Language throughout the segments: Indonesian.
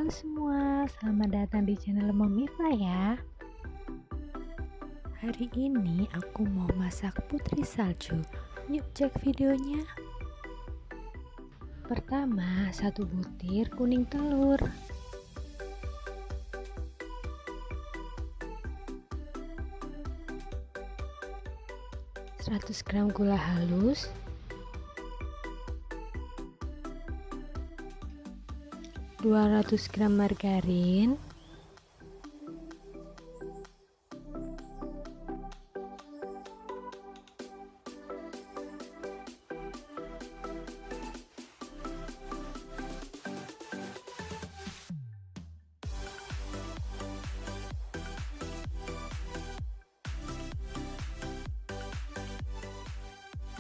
Halo semua, selamat datang di channel Momifa ya. Hari ini aku mau masak putri salju. Yuk cek videonya. Pertama, 1 butir kuning telur, 100 gram gula halus, 200 gram margarin,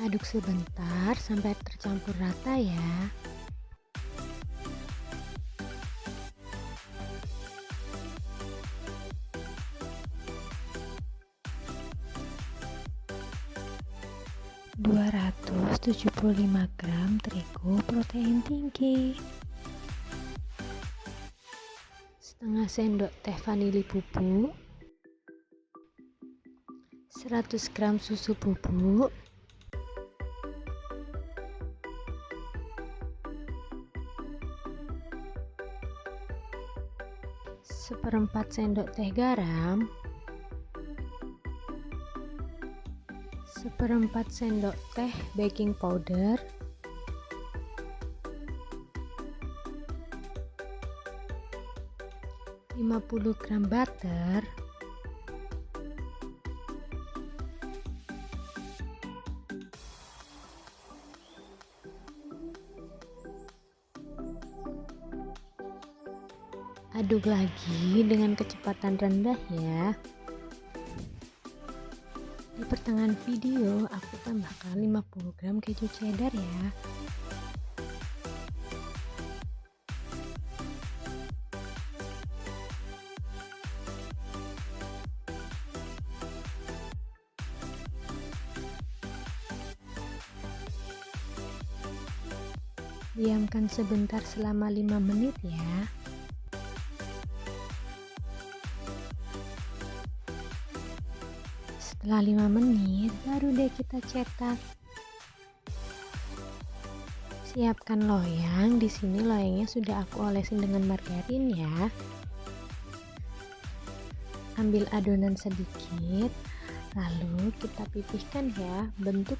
aduk sebentar sampai tercampur rata ya. ...275 gram terigu protein tinggi, setengah sendok teh vanili bubuk, 100 gram susu bubuk, seperempat sendok teh garam, seperempat sendok teh baking powder, lima puluh gram butter, aduk lagi dengan kecepatan rendah ya. Di pertengahan video aku tambahkan 50 gram keju cheddar ya. Diamkan sebentar selama 5 menit ya. Setelah 5 menit baru deh kita cetak. Siapkan loyang. Di sini loyangnya sudah aku olesin dengan margarin ya. Ambil adonan sedikit, lalu kita pipihkan ya, bentuk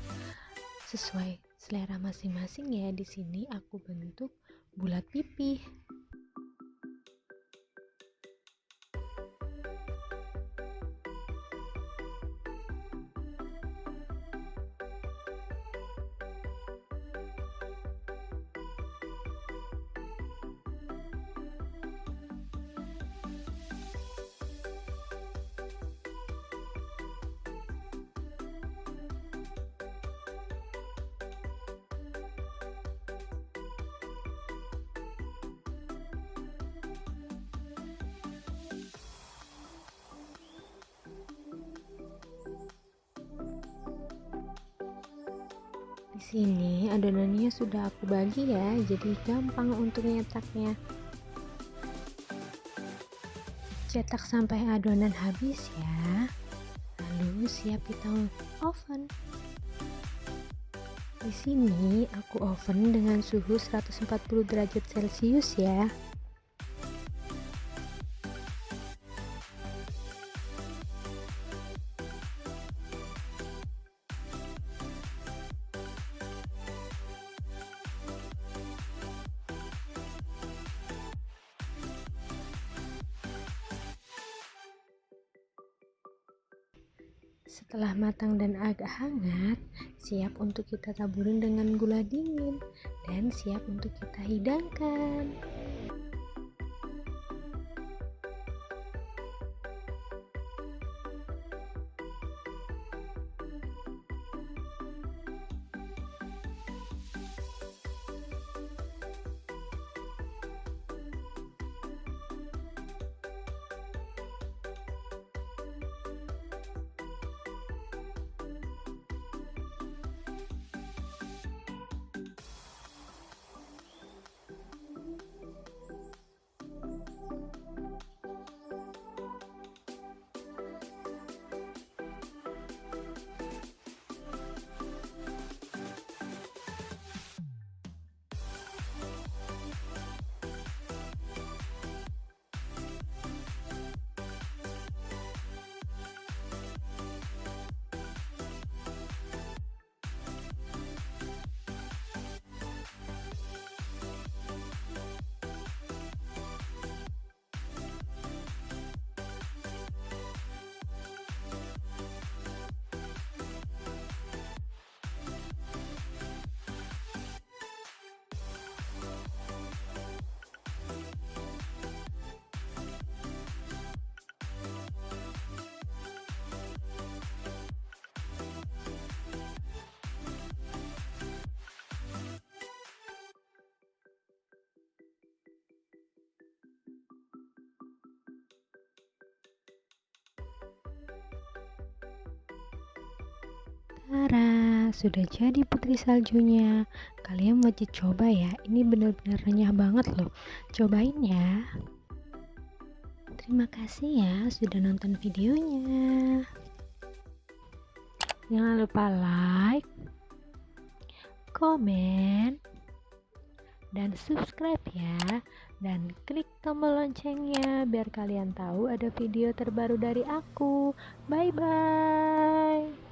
sesuai selera masing-masing ya. Di sini aku bentuk bulat pipih. Di sini adonannya sudah aku bagi ya, jadi gampang untuk nyetaknya. Cetak sampai adonan habis ya. Lalu siap kita oven. Di sini aku oven dengan suhu 140 derajat Celcius ya. Setelah matang dan agak hangat, siap untuk kita taburin dengan gula dingin dan siap untuk kita hidangkan. Tara, sudah jadi putri saljunya. Kalian wajib coba ya, ini benar-benar renyah banget loh. Cobain ya. Terima kasih ya sudah nonton videonya. Jangan lupa like, komen, dan subscribe ya. Dan klik tombol loncengnya biar kalian tahu ada video terbaru dari aku. Bye bye.